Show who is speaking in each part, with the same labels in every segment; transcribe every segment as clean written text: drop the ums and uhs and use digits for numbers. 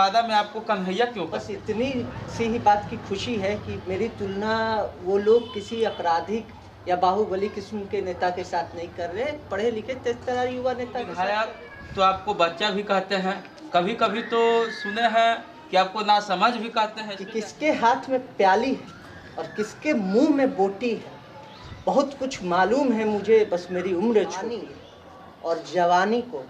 Speaker 1: नवादा में आपको कन्हैया क्यों
Speaker 2: बस
Speaker 1: कहते हैं?
Speaker 2: इतनी सी ही बात की खुशी है कि मेरी तुलना वो लोग किसी आपराधिक या बाहुबली किस्म के नेता के साथ नहीं कर रहे, पढ़े लिखे तेजतर्रा युवा नेता के साथ।
Speaker 1: विधायक तो आपको बच्चा भी कहते हैं, कभी कभी तो सुने हैं कि आपको नासमझ भी कहते हैं।
Speaker 2: कि किसके हाथ में प्याली है और किसके मुंह में बोटी है, बहुत कुछ मालूम है मुझे, बस मेरी उम्र छोटी है और जवानी को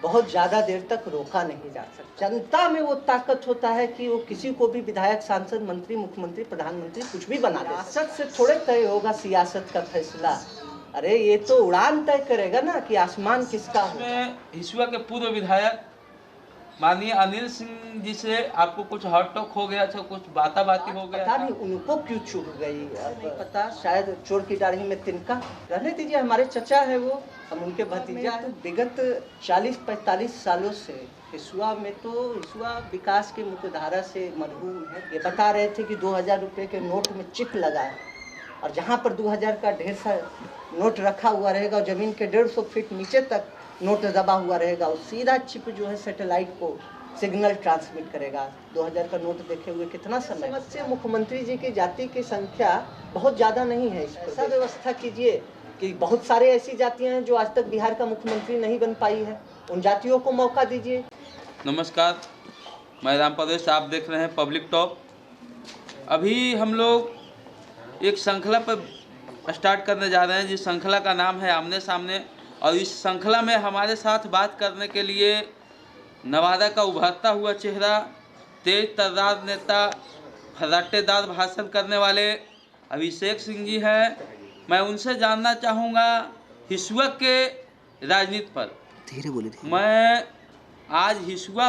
Speaker 2: बहुत ज़्यादा देर तक रोका नहीं जा सकता। जनता में वो ताकत होता है कि वो किसी को भी विधायक, सांसद, मंत्री, मुख्यमंत्री, प्रधानमंत्री कुछ भी बना दे। सियासत से थोड़े तय होगा सियासत का फैसला। अरे ये तो उड़ान तय करेगा ना कि आसमान किसका हो।
Speaker 1: इसमें हिसुआ के पूर्व विधायक माननीय अनिल सिंह जी से आपको कुछ हॉट टॉक हो गया था, कुछ बाताबाती हो गया
Speaker 2: पता
Speaker 1: था?
Speaker 2: नहीं उनको क्यों चुभ गई, अब नहीं पता, शायद चोर की दाढ़ी में तिनका। रहने दीजिए, हमारे चचा है वो, हम उनके भतीजा है। तो विगत 40-45 सालों से हिसुआ में तो हिसुआ विकास की मुख्यधारा से मरहूम है। ये बता रहे थे कि 2000 रुपये के नोट में चिप लगा है और जहाँ पर 2000 का ढेर सारा नोट रखा हुआ रहेगा और ज़मीन के 150 फीट नीचे तक नोट दबा हुआ रहेगा, और सीधा चिप जो है सैटेलाइट को सिग्नल ट्रांसमिट करेगा। 2000 का नोट देखे हुए कितना समय से मुख्यमंत्री जी की जाति की संख्या बहुत ज़्यादा नहीं है। इस पर ऐसा व्यवस्था कीजिए कि बहुत सारे ऐसी जातियाँ हैं जो आज तक बिहार का मुख्यमंत्री नहीं बन पाई है, उन जातियों को मौका दीजिए।
Speaker 1: नमस्कार, मैं राम प्रदेश, आप देख रहे हैं पब्लिक टॉक। अभी हम लोग एक श्रृंखला पर स्टार्ट करने जा रहे हैं जिस श्रृंखला का नाम है आमने सामने, और इस श्रृंखला में हमारे साथ बात करने के लिए नवादा का उभरता हुआ चेहरा, तेज तर्रार नेता, फर्राटेदार भाषण करने वाले अभिषेक सिंह जी हैं। मैं उनसे जानना चाहूँगा हिसुआ के राजनीति पर।
Speaker 2: धीरे बोले।
Speaker 1: मैं आज हिसुआ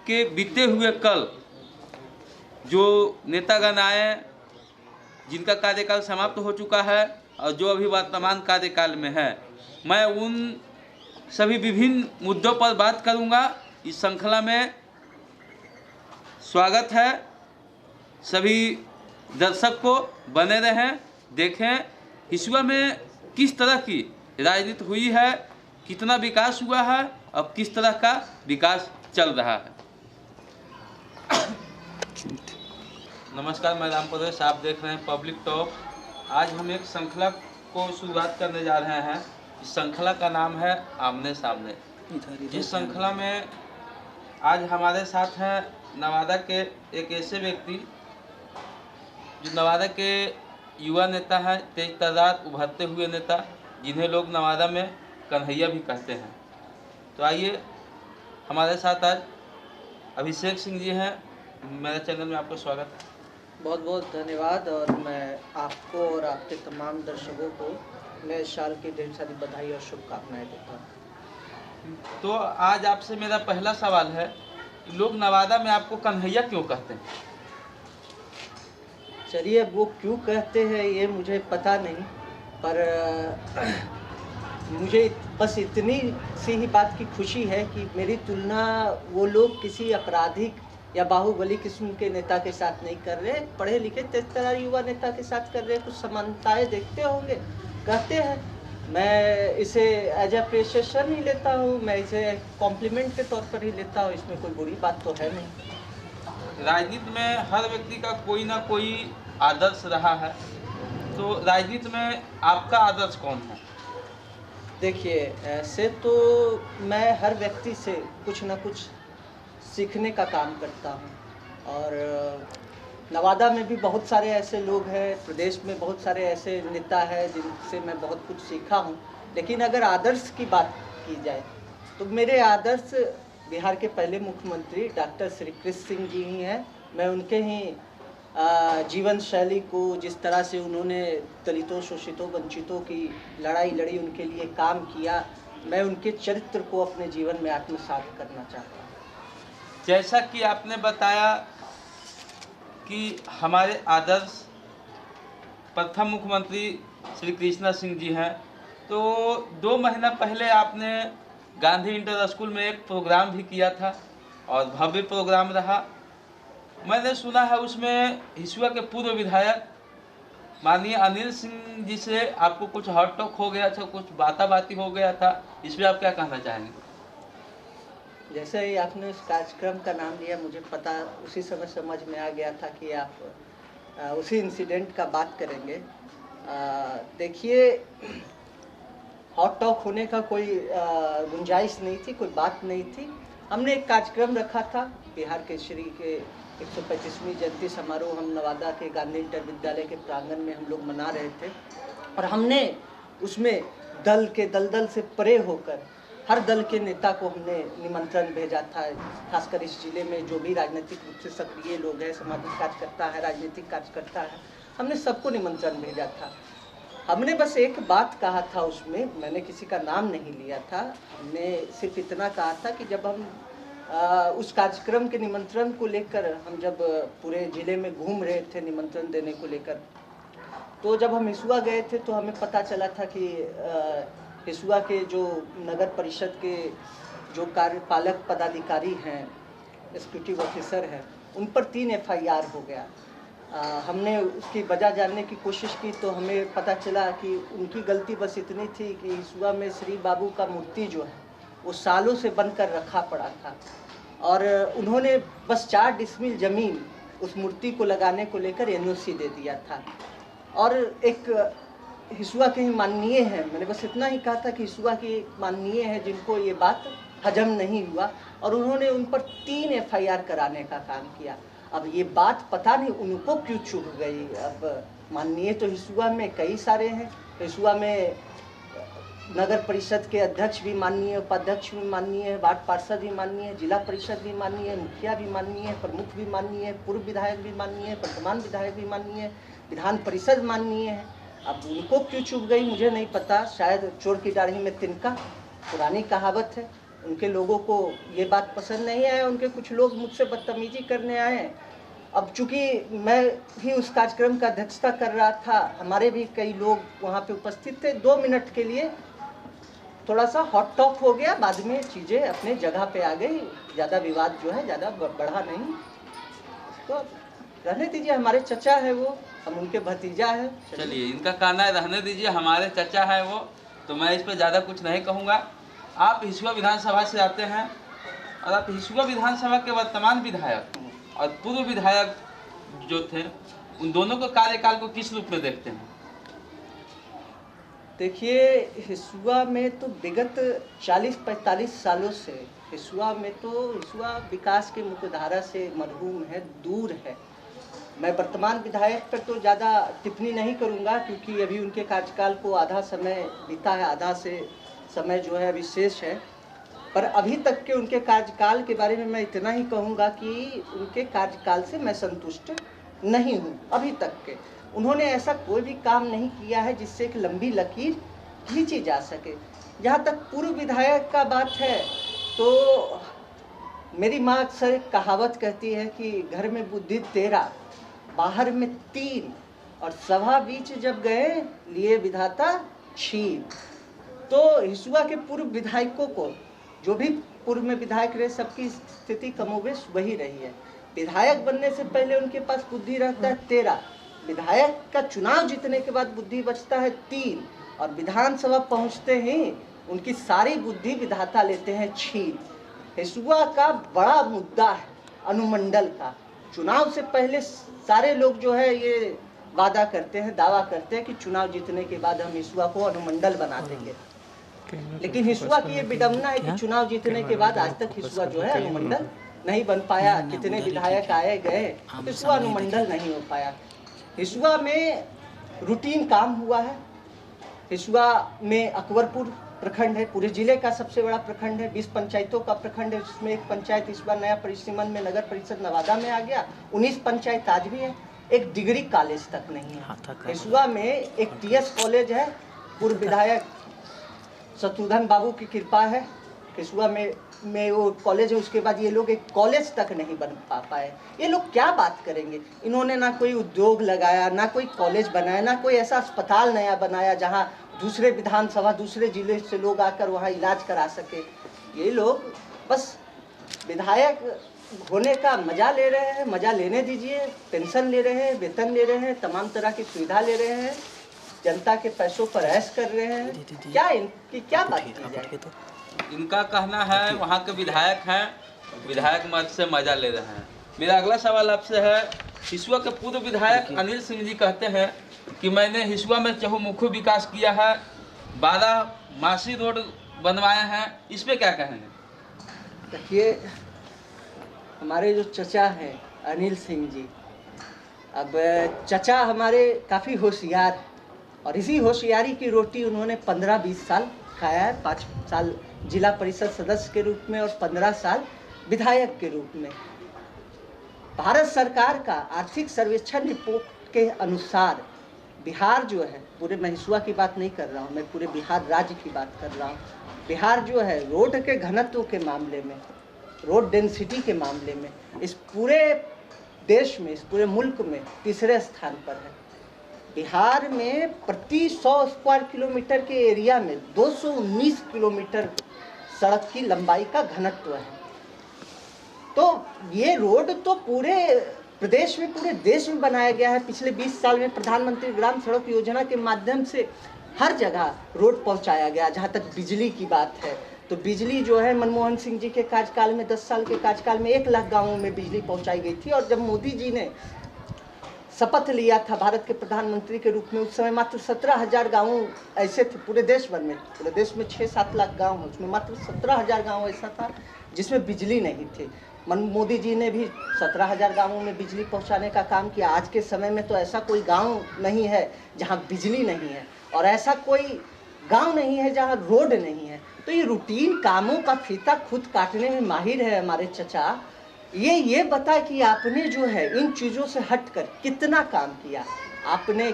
Speaker 1: के बीते हुए कल जो नेतागण आए, जिनका कार्यकाल समाप्त हो चुका है और जो अभी वर्तमान कार्यकाल में है, मैं उन सभी विभिन्न मुद्दों पर बात करूंगा। इस श्रृंखला में स्वागत है सभी दर्शक को, बने रहें, देखें हिसुआ में किस तरह की राजनीति हुई है, कितना विकास हुआ है और किस तरह का विकास चल रहा है। नमस्कार, मैं राम प्रदेश, आप देख रहे हैं पब्लिक टॉक। आज हम एक श्रृंखला को शुरुआत करने जा रहे हैं। इस श्रृंखला का नाम है आमने सामने। जिस श्रृंखला में आज हमारे साथ हैं नवादा के एक ऐसे व्यक्ति जो नवादा के युवा नेता हैं, तेज तर्रार उभरते हुए नेता, जिन्हें लोग नवादा में कन्हैया भी कहते हैं। तो आइए, हमारे साथ आज अभिषेक सिंह जी हैं। मेरे चैनल में आपको स्वागत है।
Speaker 2: बहुत बहुत धन्यवाद, और मैं आपको और आपके तमाम दर्शकों को नए साल की ढेर सारी बधाई और शुभकामनाएं देता हूँ।
Speaker 1: तो आज आपसे मेरा पहला सवाल है, लोग नवादा में आपको कन्हैया क्यों कहते हैं?
Speaker 2: चलिए, वो क्यों कहते हैं ये मुझे पता नहीं, पर मुझे बस इतनी सी ही बात की खुशी है कि मेरी तुलना वो लोग किसी आपराधिक या बाहुबली किस्म के नेता के साथ नहीं कर रहे, पढ़े लिखे तेजतर्रा युवा नेता के साथ कर रहे। कुछ समानताएं देखते होंगे, कहते हैं। मैं इसे एज अप्रिसिएशन ही लेता हूँ, मैं इसे कॉम्प्लीमेंट के तौर पर ही लेता हूँ, इसमें कोई बुरी बात तो है नहीं।
Speaker 1: राजनीति में हर व्यक्ति का कोई ना कोई आदर्श रहा है, तो राजनीति में आपका आदर्श कौन है?
Speaker 2: देखिए, ऐसे तो मैं हर व्यक्ति से कुछ ना कुछ सीखने का काम करता हूँ, और नवादा में भी बहुत सारे ऐसे लोग हैं, प्रदेश में बहुत सारे ऐसे नेता हैं जिनसे मैं बहुत कुछ सीखा हूँ। लेकिन अगर आदर्श की बात की जाए तो मेरे आदर्श बिहार के पहले मुख्यमंत्री डॉक्टर श्री कृष्ण सिंह जी ही हैं। मैं उनके ही जीवन शैली को, जिस तरह से उन्होंने दलितों, शोषितों, वंचितों की लड़ाई लड़ी, उनके लिए काम किया, मैं उनके चरित्र को अपने जीवन में आत्मसात करना चाहता हूँ।
Speaker 1: जैसा कि आपने बताया कि हमारे आदर्श प्रथम मुख्यमंत्री श्री कृष्णा सिंह जी हैं, तो 2 महीना पहले आपने गांधी इंटर स्कूल में एक प्रोग्राम भी किया था और भव्य प्रोग्राम रहा। मैंने सुना है उसमें हिसुआ के पूर्व विधायक माननीय अनिल सिंह जी से आपको कुछ हॉट टॉक हो गया था, कुछ बाताबाती हो गया था। इस पर आप क्या कहना चाहेंगे?
Speaker 2: जैसे ही आपने उस कार्यक्रम का नाम लिया, मुझे पता उसी समय समझ में आ गया था कि आप उसी इंसिडेंट का बात करेंगे। देखिए, हॉट टॉक होने का कोई गुंजाइश नहीं थी, कोई बात नहीं थी। हमने एक कार्यक्रम रखा था, बिहार केसरी के 125वीं जयंती समारोह हम नवादा के गांधी इंटर विद्यालय के प्रांगण में हम लोग मना रहे थे, और हमने उसमें दल के दलदल से परे होकर हर दल के नेता को हमने निमंत्रण भेजा था। खासकर इस जिले में जो भी राजनीतिक रूप से सक्रिय लोग हैं, सामाजिक कार्यकर्ता है, राजनीतिक कार्यकर्ता है, हमने सबको निमंत्रण भेजा था। हमने बस एक बात कहा था उसमें, मैंने किसी का नाम नहीं लिया था। हमने सिर्फ इतना कहा था कि जब हम उस कार्यक्रम के निमंत्रण को लेकर हम जब पूरे जिले में घूम रहे थे निमंत्रण देने को लेकर, तो जब हम हिसुआ गए थे तो हमें पता चला था कि हिसुआ के जो नगर परिषद के जो कार्यपालक पदाधिकारी हैं, एग्जीक्यूटिव ऑफिसर हैं, उन पर 3 FIR हो गया। हमने उसकी वजह जानने की कोशिश की तो हमें पता चला कि उनकी गलती बस इतनी थी कि हिसुआ में श्री बाबू का मूर्ति जो है वो सालों से बनकर रखा पड़ा था, और उन्होंने बस 4 डिसमिल जमीन उस मूर्ति को लगाने को लेकर NOC दे दिया था। और एक हिसुआ के ही माननीय हैं, मैंने बस इतना ही कहा था कि हिसुआ के माननीय हैं जिनको ये बात हजम नहीं हुआ, और उन्होंने उन पर 3 FIR कराने का काम किया। अब ये बात पता नहीं उनको क्यों चुभ गई। अब माननीय तो हिसुआ में कई सारे हैं, हिसुआ में नगर परिषद के अध्यक्ष भी माननीय, उपाध्यक्ष भी माननीय, वार्ड पार्षद भी माननीय, जिला परिषद भी माननीय, मुखिया भी माननीय, प्रमुख भी माननीय, पूर्व विधायक भी माननीय, वर्तमान विधायक भी माननीय, विधान परिषद माननीय है। अब उनको क्यों चुभ गई मुझे नहीं पता, शायद चोर की दाढ़ी में तिनका, पुरानी कहावत है। उनके लोगों को ये बात पसंद नहीं आया, उनके कुछ लोग मुझसे बदतमीजी करने आए। अब चूंकि मैं ही उस कार्यक्रम का अध्यक्षता कर रहा था, हमारे भी कई लोग वहाँ पे उपस्थित थे। 2 मिनट के लिए थोड़ा सा हॉट टॉक हो गया, बाद में चीज़ें अपने जगह पे आ गई, ज़्यादा विवाद जो है ज़्यादा बढ़ा नहीं। तो रहने दीजिए, हमारे चचा है वो, हम उनके भतीजा है।
Speaker 1: चलिए, इनका कहना है रहने दीजिए, हमारे चचा है वो, तो मैं इस पर ज़्यादा कुछ नहीं कहूँगा। आप हिसुआ विधानसभा से आते हैं, और आप हिसुआ विधानसभा के वर्तमान विधायक और पूर्व विधायक जो थे, उन दोनों को कार्यकाल को किस रूप में देखते हैं?
Speaker 2: देखिए, हिसुआ में तो विगत 40-45 सालों से हिसुआ विकास के मुख्यधारा से मरहूम है, दूर है। मैं वर्तमान विधायक पर तो ज़्यादा टिप्पणी नहीं करूंगा, क्योंकि अभी उनके कार्यकाल को आधा समय बीता है, आधा से समय जो है अभी शेष है। पर अभी तक के उनके कार्यकाल के बारे में मैं इतना ही कहूँगा कि उनके कार्यकाल से मैं संतुष्ट नहीं हूँ। अभी तक के उन्होंने ऐसा कोई भी काम नहीं किया है जिससे एक लंबी लकीर खींची जा सके। जहाँ तक पूर्व विधायक का बात है, तो मेरी माँ अक्सर एक कहावत कहती है कि घर में बुद्धि 13, बाहर में 3, और सभा बीच जब गए लिए विधाता छीन। तो हिसुआ के पूर्व विधायकों को, जो भी पूर्व में विधायक रहे, सबकी स्थिति कमोबेश वही रही है। विधायक बनने से पहले उनके पास बुद्धि रहता है 13, विधायक का चुनाव जीतने के बाद बुद्धि बचता है 3, और विधानसभा पहुंचते ही उनकी सारी बुद्धि विधाता लेते हैं छीन। हिसुआ का बड़ा मुद्दा है अनुमंडल का। चुनाव से पहले सारे लोग जो है ये वादा करते हैं, दावा करते हैं कि चुनाव जीतने के बाद हम हिसुआ को अनुमंडल बना देंगे, लेकिन हिसुआ की ये विडंबना है कि चुनाव जीतने के बाद आज तक हिसुआ जो है अनुमंडल नहीं बन पाया। कितने विधायक आए गए, हिसुआ अनुमंडल नहीं हो पाया। हिसुआ में रूटीन काम हुआ है। हिसुआ में अकबरपुर प्रखंड है, पूरे जिले का सबसे बड़ा प्रखंड है, 20 पंचायतों का प्रखंड है, जिसमें एक पंचायत इस बार नया परिसीमन में नगर परिषद नवादा में आ गया। 19 पंचायत आज भी है, एक डिग्री कॉलेज तक नहीं है। हिसुआ में एक TS कॉलेज है, पूर्व विधायक शत्रुघ्न बाबू की कृपा है, हिसुआ में वो कॉलेज है। उसके बाद ये लोग एक कॉलेज तक नहीं बन पाए। ये लोग क्या बात करेंगे? इन्होंने ना कोई उद्योग लगाया, ना कोई कॉलेज बनाया, ना कोई ऐसा अस्पताल नया बनाया जहां दूसरे विधानसभा, दूसरे जिले से लोग आकर वहां इलाज करा सके। ये लोग बस विधायक होने का मजा ले रहे हैं, मजा लेने दीजिए। पेंशन ले रहे हैं, वेतन ले रहे हैं, तमाम तरह की सुविधा ले रहे हैं, जनता के पैसों पर ऐश कर रहे हैं। क्या इनकी क्या बात की जाए?
Speaker 1: इनका कहना है वहाँ के विधायक हैं, विधायक मत से मजा ले रहे हैं। मेरा अगला सवाल आपसे है, हिसुआ के पूर्व विधायक अनिल सिंह जी कहते हैं कि मैंने हिसुआ में चहुमुखी विकास किया है, 12 मासी रोड बनवाए हैं, इस पे क्या कहेंगे?
Speaker 2: देखिए, हमारे जो चचा हैं अनिल सिंह जी, अब चचा हमारे काफ़ी होशियार, और इसी होशियारी की रोटी उन्होंने 15-20 साल खाया है। 5 साल जिला परिषद सदस्य के रूप में और 15 साल विधायक के रूप में। भारत सरकार का आर्थिक सर्वेक्षण रिपोर्ट के अनुसार बिहार जो है, पूरे मैं हिसुआ की बात नहीं कर रहा हूँ, मैं पूरे बिहार राज्य की बात कर रहा हूँ। बिहार जो है रोड के घनत्व के मामले में, रोड डेंसिटी के मामले में इस पूरे देश में, इस पूरे मुल्क में तीसरे स्थान पर है। बिहार में प्रति 100 स्क्वायर किलोमीटर के एरिया में 219 किलोमीटर सड़क की लंबाई का घनत्व है। तो ये रोड तो पूरे प्रदेश में, पूरे देश में बनाया गया है। पिछले 20 साल में प्रधानमंत्री ग्राम सड़क योजना के माध्यम से हर जगह रोड पहुंचाया गया। जहां तक बिजली की बात है, तो बिजली जो है मनमोहन सिंह जी के कार्यकाल में, 10 साल के कार्यकाल में 1 लाख गाँवों में बिजली पहुंचाई गई थी। और जब मोदी जी ने शपथ लिया था भारत के प्रधानमंत्री के रूप में, उस समय मात्र 17,000 गाँव ऐसे थे पूरे देश भर में। पूरे देश में 6-7 लाख गाँव हैं, उसमें मात्र 17,000 गाँव ऐसा था जिसमें बिजली नहीं थी। मोदी जी ने भी 17,000 गाँवों में बिजली पहुंचाने का काम किया। आज के समय में तो ऐसा कोई गांव नहीं है जहां बिजली नहीं है, और ऐसा कोई गांव नहीं है जहां रोड नहीं है। तो ये रूटीन कामों का फीता खुद काटने में माहिर है हमारे चचा। ये बता कि आपने जो है इन चीज़ों से हटकर कितना काम किया। आपने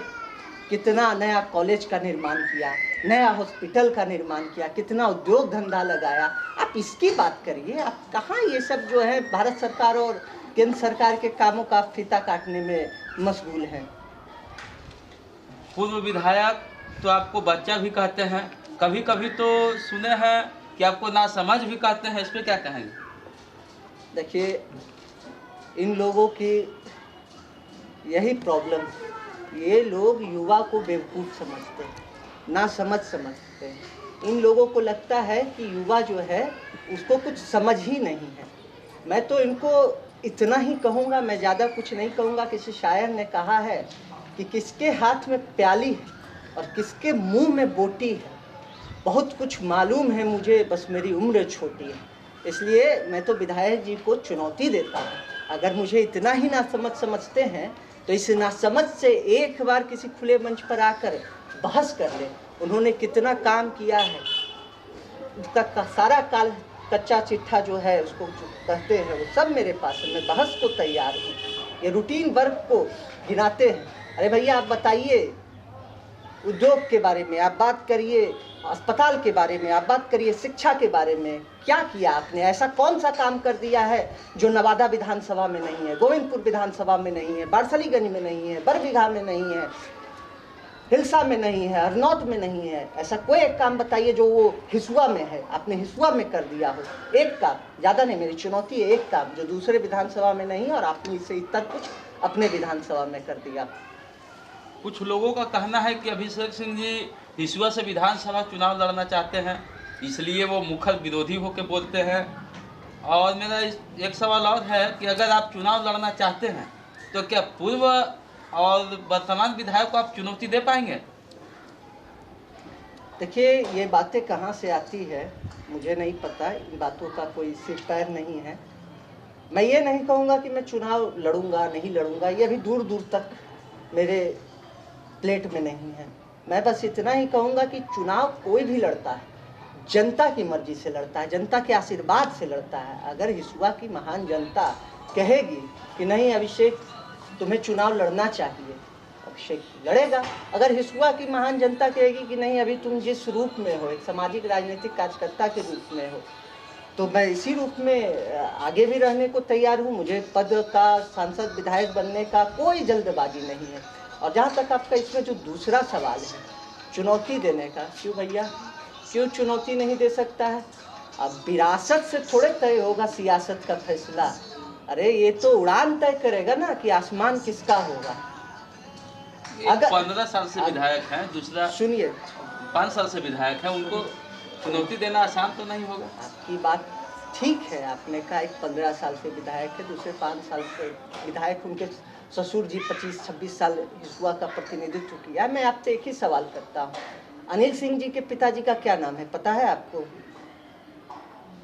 Speaker 2: कितना नया कॉलेज का निर्माण किया, नया हॉस्पिटल का निर्माण किया, कितना उद्योग धंधा लगाया, आप इसकी बात करिए। आप कहाँ ये सब जो है भारत सरकार और केंद्र सरकार के कामों का फीता काटने में मशगूल हैं।
Speaker 1: पूर्व विधायक तो आपको बच्चा भी कहते हैं, कभी कभी तो सुने हैं कि आपको नासमझ भी कहते हैं, इस पर क्या कहेंगे?
Speaker 2: देखिए, इन लोगों की यही प्रॉब्लम, ये लोग युवा को बेवकूफ़ समझते हैं, ना समझ समझते हैं। इन लोगों को लगता है कि युवा जो है उसको कुछ समझ ही नहीं है। मैं तो इनको इतना ही कहूँगा, मैं ज़्यादा कुछ नहीं कहूँगा। किसी शायर ने कहा है कि किसके हाथ में प्याली है और किसके मुंह में बोटी है, बहुत कुछ मालूम है मुझे, बस मेरी उम्र छोटी है। इसलिए मैं तो विधायक जी को चुनौती देता हूँ, अगर मुझे इतना ही नासमझ समझते हैं तो इस नासमझ से एक बार किसी खुले मंच पर आकर बहस कर ले। उन्होंने कितना काम किया है, उसका सारा काल कच्चा चिट्ठा जो है उसको जो कहते हैं वो सब मेरे पास है, मैं बहस को तैयार हूँ। ये रूटीन वर्क को गिनाते हैं। अरे भैया, आप बताइए, उद्योग के बारे में आप बात करिए, अस्पताल के बारे में आप बात करिए, शिक्षा के बारे में क्या किया आपने? ऐसा कौन सा काम कर दिया है जो नवादा विधानसभा में नहीं है, गोविंदपुर विधानसभा में नहीं है, बारसलीगंज में नहीं है, बरबीघा में नहीं है, हिलसा में नहीं है, हरनौत में नहीं है? ऐसा कोई एक काम बताइए जो वो हिसुआ में है, आपने हिसुआ में कर दिया हो। एक काम, ज़्यादा नहीं, मेरी चुनौती है, एक काम जो दूसरे विधानसभा में नहीं है और आपने इससे इतना कुछ अपने विधानसभा में कर दिया।
Speaker 1: कुछ लोगों का कहना है कि अभिषेक सिंह जी हिसुआ से विधानसभा चुनाव लड़ना चाहते हैं, इसलिए वो मुखर विरोधी होकर बोलते हैं। और मेरा एक सवाल और है कि अगर आप चुनाव लड़ना चाहते हैं तो क्या पूर्व और वर्तमान विधायक को आप चुनौती दे पाएंगे?
Speaker 2: देखिए, ये बातें कहाँ से आती है मुझे नहीं पता, इन बातों का कोई सिर पैर नहीं है। मैं ये नहीं कहूँगा कि मैं चुनाव लड़ूंगा नहीं लड़ूंगा, ये अभी दूर दूर तक मेरे प्लेट में नहीं है। मैं बस इतना ही कहूँगा कि चुनाव कोई भी लड़ता है जनता की मर्जी से लड़ता है, जनता के आशीर्वाद से लड़ता है। अगर हिसुआ की महान जनता कहेगी कि नहीं अभिषेक तुम्हें चुनाव लड़ना चाहिए, अभिषेक लड़ेगा। अगर हिसुआ की महान जनता कहेगी कि नहीं अभी तुम जिस रूप में हो, एक सामाजिक राजनीतिक कार्यकर्ता के रूप में हो, तो मैं इसी रूप में आगे भी रहने को तैयार हूँ। मुझे पद का, सांसद विधायक बनने का कोई जल्दबाजी नहीं है। और जहाँ तक आपका इसमें जो दूसरा सवाल है चुनौती देने का, क्यों भैया, क्यों चुनौती नहीं दे सकता है? अब विरासत से थोड़े तय होगा सियासत का फैसला। अरे ये तो उड़ान तय करेगा ना कि आसमान किसका होगा।
Speaker 1: अगर 15 साल से विधायक हैं, दूसरा
Speaker 2: सुनिए,
Speaker 1: 5 साल से विधायक हैं, उनको चुनौती देना आसान तो नहीं होगा।
Speaker 2: आपकी बात ठीक है, आपने कहा एक 15 साल से विधायक है, दूसरे 5 साल से विधायक, उनके ससुर जी 25-26 साल हिसुआ का प्रतिनिधित्व किया। मैं आपसे एक ही सवाल करता हूँ, अनिल सिंह जी के पिताजी का क्या नाम है, पता है आपको?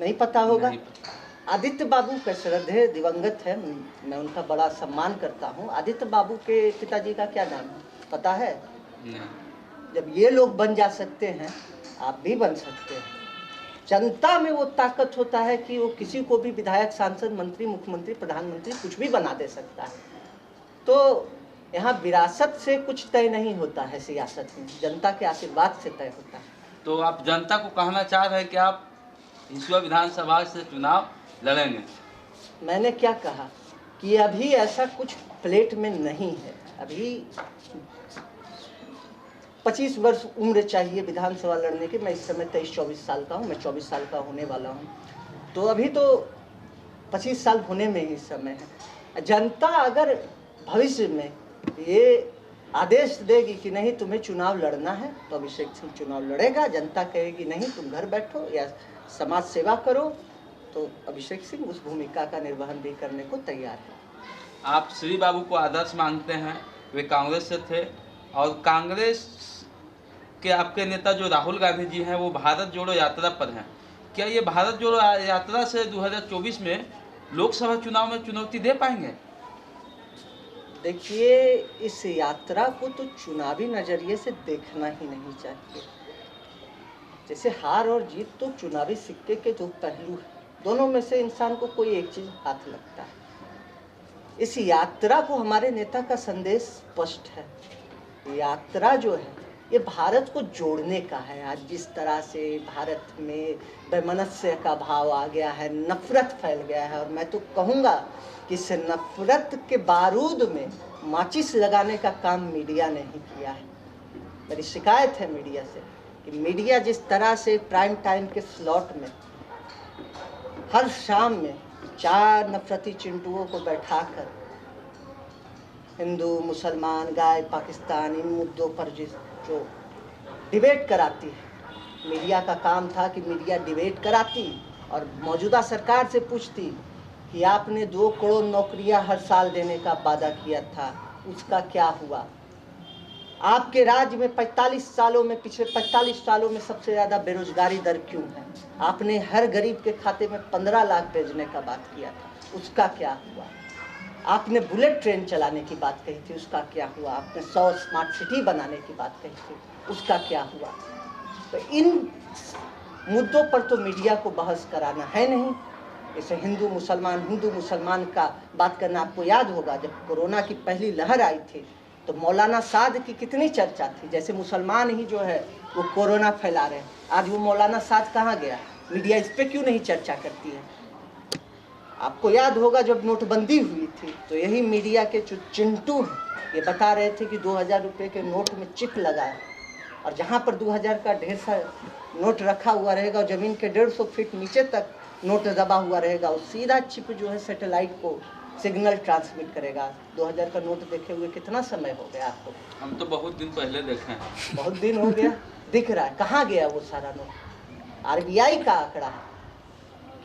Speaker 2: नहीं पता होगा।
Speaker 1: नहीं पता।
Speaker 2: आदित्य बाबू का श्रद्धेय दिवंगत है, मैं उनका बड़ा सम्मान करता हूँ। आदित्य बाबू के पिताजी का क्या नाम है, पता है?
Speaker 1: नहीं।
Speaker 2: जब ये लोग बन जा सकते हैं, आप भी बन सकते हैं। जनता में वो ताकत होता है कि वो किसी को भी विधायक, सांसद, मंत्री, मुख्यमंत्री, प्रधानमंत्री कुछ भी बना दे सकता है। तो यहाँ विरासत से कुछ तय नहीं होता है, सियासत में जनता के आशीर्वाद से तय होता है।
Speaker 1: तो आप जनता को कहना चाह रहे हैं कि आप हिसुआ विधानसभा से चुनाव लड़ेंगे?
Speaker 2: मैंने क्या कहा कि अभी ऐसा कुछ प्लेट में नहीं है। अभी 25 वर्ष उम्र चाहिए विधानसभा लड़ने की। मैं इस समय 23-24 साल का हूँ, मैं 24 साल का होने वाला हूँ, तो अभी तो 25 साल होने में ही समय है। जनता अगर भविष्य में ये आदेश देगी कि नहीं तुम्हें चुनाव लड़ना है, तो अभिषेक सिंह चुनाव लड़ेगा। जनता कहेगी नहीं तुम घर बैठो या समाज सेवा करो, तो अभिषेक सिंह उस भूमिका का निर्वहन भी करने को तैयार है।
Speaker 1: आप श्री बाबू को आदर्श मानते हैं, वे कांग्रेस से थे, और कांग्रेस के आपके नेता जो राहुल गांधी जी हैं वो भारत जोड़ो यात्रा पर हैं। क्या ये भारत जोड़ो यात्रा से 2024 में लोकसभा चुनाव में चुनौती दे पाएंगे?
Speaker 2: देखिए, इस यात्रा को तो चुनावी नजरिए से देखना ही नहीं चाहिए। जैसे हार और जीत तो चुनावी सिक्के के दो पहलू हैं, दोनों में से इंसान को कोई एक चीज हाथ लगता है। इस यात्रा को हमारे नेता का संदेश स्पष्ट है। यात्रा जो है ये भारत को जोड़ने का है। आज जिस तरह से भारत में वैमनस्य का भाव आ गया है, नफरत फैल गया है, और मैं तो कहूँगा कि इस नफरत के बारूद में माचिस लगाने का काम मीडिया ने ही किया है। मेरी शिकायत है मीडिया से कि मीडिया जिस तरह से प्राइम टाइम के स्लॉट में हर शाम में 4 नफरती चिंटुओं को बैठाकर हिंदू, मुसलमान, गाय, पाकिस्तान, इन मुद्दों पर जो डिबेट कराती है, मीडिया का काम था कि मीडिया डिबेट कराती और मौजूदा सरकार से पूछती कि आपने 2 करोड़ नौकरियां हर साल देने का वादा किया था, उसका क्या हुआ? आपके राज्य में 45 सालों में, पिछले 45 सालों में सबसे ज़्यादा बेरोजगारी दर क्यों है? आपने हर गरीब के खाते में 15 लाख भेजने का बात किया था, उसका क्या हुआ? आपने बुलेट ट्रेन चलाने की बात कही थी, उसका क्या हुआ? आपने 100 स्मार्ट सिटी बनाने की बात कही थी, उसका क्या हुआ? तो इन मुद्दों पर तो मीडिया को बहस कराना है नहीं। जैसे हिंदू मुसलमान का बात करना, आपको याद होगा जब कोरोना की पहली लहर आई थी तो मौलाना साद की कितनी चर्चा थी। जैसे मुसलमान ही जो है वो कोरोना फैला रहे हैं, आज वो मौलाना साद कहाँ गया? मीडिया इस पे क्यों नहीं चर्चा करती है? आपको याद होगा जब नोटबंदी हुई थी तो यही मीडिया के जो चिंटू हैं ये बता रहे थे कि 2000 रुपये के नोट में चिप लगा है, और जहाँ पर 2000 का ढेर सारा नोट रखा हुआ रहेगा और ज़मीन के 150 फीट नीचे तक नोट दबा हुआ रहेगा, और सीधा चिप जो है सैटेलाइट को सिग्नल ट्रांसमिट करेगा। 2000 का नोट देखे हुए कितना समय हो गया आपको? हम
Speaker 1: तो बहुत दिन पहले देखे हैं।
Speaker 2: बहुत दिन हो गया। दिख रहा है कहाँ गया वो सारा नोट? RBI का आंकड़ा है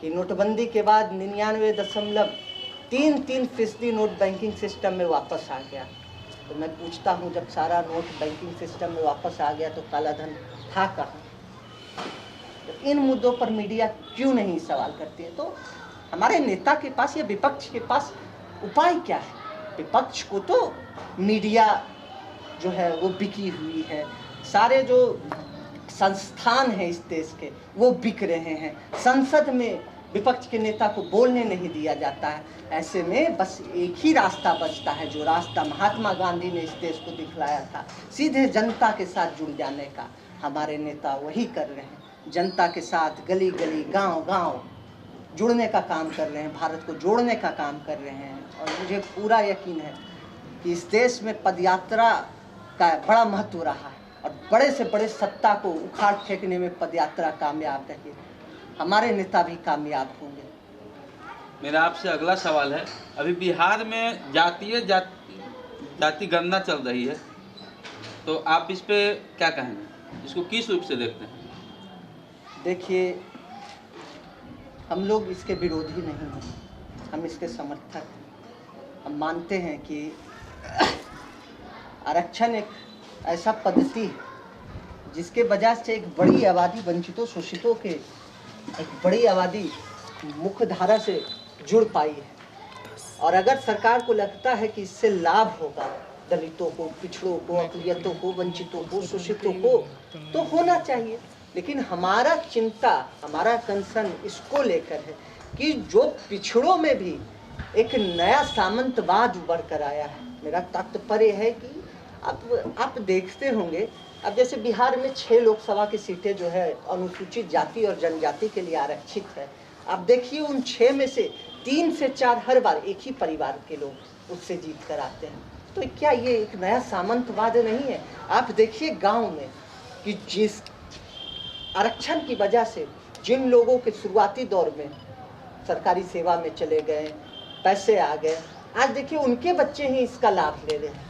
Speaker 2: कि नोटबंदी के बाद 99.33% नोट बैंकिंग सिस्टम में वापस आ गया। तो मैं पूछता हूँ, जब सारा नोट बैंकिंग सिस्टम में वापस आ गया तो काला धन था कहाँ? तो इन मुद्दों पर मीडिया क्यों नहीं सवाल करती है? तो हमारे नेता के पास या विपक्ष के पास उपाय क्या है? विपक्ष को तो मीडिया जो है वो बिकी हुई है, सारे जो संस्थान हैं इस देश के वो बिक रहे हैं, संसद में विपक्ष के नेता को बोलने नहीं दिया जाता है। ऐसे में बस एक ही रास्ता बचता है, जो रास्ता महात्मा गांधी ने इस देश को दिखलाया था, सीधे जनता के साथ जुड़ जाने का। हमारे नेता वही कर रहे हैं, जनता के साथ गली गली, गांव गांव जुड़ने का काम कर रहे हैं, भारत को जोड़ने का काम कर रहे हैं। और मुझे पूरा यकीन है कि इस देश में पदयात्रा का बड़ा महत्व रहा है, और बड़े से बड़े सत्ता को उखाड़ फेंकने में पदयात्रा कामयाब रही। हमारे नेता भी कामयाब होंगे।
Speaker 1: मेरा आपसे अगला सवाल है, अभी बिहार में जाति गणना चल रही है, तो आप इस पे क्या कहेंगे? इसको किस रूप से देखते हैं?
Speaker 2: देखिए, हम लोग इसके विरोधी नहीं हैं, हम इसके समर्थक हैं। हम मानते हैं कि आरक्षण एक ऐसा पद्धति है जिसके वजह से एक बड़ी आबादी वंचितों शोषितों के एक बड़ी आबादी मुख्य धारा से जुड़ पाई है। और अगर सरकार को लगता है कि इससे लाभ होगा दलितों को, पिछड़ों को, अकलियतों को, वंचितों को, शोषितों को, तो होना चाहिए। लेकिन हमारा चिंता, हमारा कंसर्न इसको लेकर है कि जो पिछड़ों में भी एक नया सामंतवाद उभर कर आया है। मेरा तात्पर्य है कि आप देखते होंगे, अब जैसे बिहार में 6 लोकसभा की सीटें जो है अनुसूचित जाति और जनजाति के लिए आरक्षित है। आप देखिए उन 6 में से 3 से 4 हर बार एक ही परिवार के लोग उससे जीत कर आते हैं। तो क्या ये एक नया सामंतवाद नहीं है? आप देखिए गांव में कि जिस आरक्षण की वजह से जिन लोगों के शुरुआती दौर में सरकारी सेवा में चले गए, पैसे आ गए, आज देखिए उनके बच्चे ही इसका लाभ ले रहे हैं।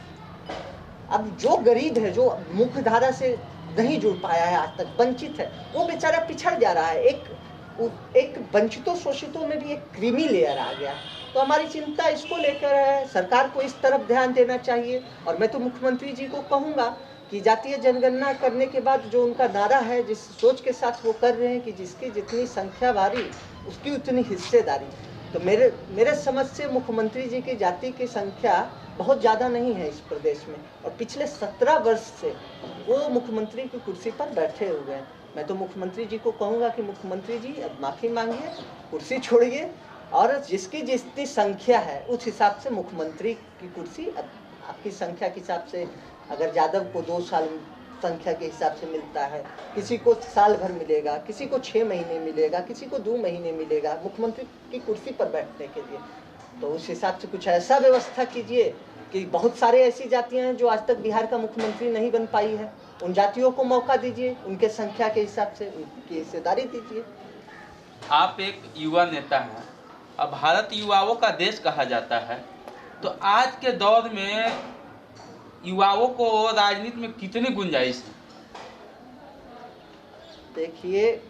Speaker 2: अब जो गरीब है, जो मुख्य धारा से नहीं जुड़ पाया है, आज तक वंचित है, वो बेचारा पिछड़ जा रहा है। एक वंचितों शोषितों में भी एक क्रीमी लेयर आ गया। तो हमारी चिंता इसको लेकर है, सरकार को इस तरफ ध्यान देना चाहिए। और मैं तो मुख्यमंत्री जी को कहूँगा कि जातीय जनगणना करने के बाद जो उनका नारा है, जिस सोच के साथ वो कर रहे हैं कि जिसकी जितनी संख्या भारी उसकी उतनी हिस्सेदारी, तो मेरे समझ से मुख्यमंत्री जी की जाति की संख्या बहुत ज़्यादा नहीं है इस प्रदेश में, और पिछले 17 वर्ष से वो मुख्यमंत्री की कुर्सी पर बैठे हुए हैं। मैं तो मुख्यमंत्री जी को कहूँगा कि मुख्यमंत्री जी अब माफ़ी मांगिए, कुर्सी छोड़िए, और जिसकी जितनी संख्या है उस हिसाब से मुख्यमंत्री की कुर्सी अब आपकी संख्या के हिसाब से, अगर यादव को 2 साल संख्या के हिसाब से मिलता है, किसी को साल भर मिलेगा, किसी को 6 महीने मिलेगा, किसी को 2 महीने मिलेगा मुख्यमंत्री की कुर्सी पर बैठने के लिए। तो उस हिसाब से कुछ ऐसा व्यवस्था कीजिए कि बहुत सारे ऐसी जातियां हैं जो आज तक बिहार का मुख्यमंत्री नहीं बन पाई है, उन जातियों को मौका दीजिए, उनके संख्या के हिसाब से उनकी हिस्सेदारी दीजिए।
Speaker 1: आप एक युवा नेता हैं, अब भारत युवाओं का देश कहा जाता है, तो आज के दौर में युवाओं को राजनीति में कितनी गुंजाइश है?
Speaker 2: देखिए,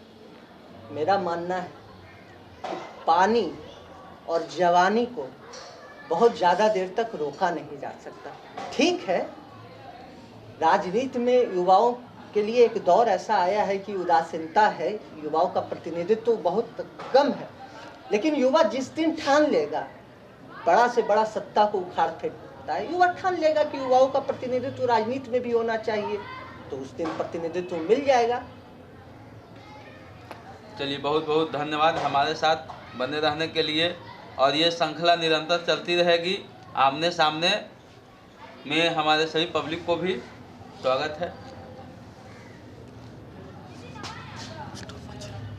Speaker 2: मेरा मानना है कि पानी और जवानी को बहुत ज़्यादा देर तक रोका नहीं जा सकता। ठीक है, राजनीति में युवाओं के लिए एक दौर ऐसा आया है कि उदासीनता है, युवाओं का प्रतिनिधित्व बहुत कम है, लेकिन युवा जिस दिन ठान लेगा, बड़ा से बड़ा सत्ता को उखाड़ फेंकता है, युवा ठान लेगा कि युवाओं का प्रतिनिधित्व राजनीति में भी होना चाहिए, तो उस दिन प्रतिनिधित्व मिल जाएगा।
Speaker 1: चलिए, बहुत बहुत धन्यवाद हमारे साथ बने रहने के लिए, और ये श्रृंखला निरंतर चलती रहेगी। आमने सामने में हमारे सभी पब्लिक को भी स्वागत है।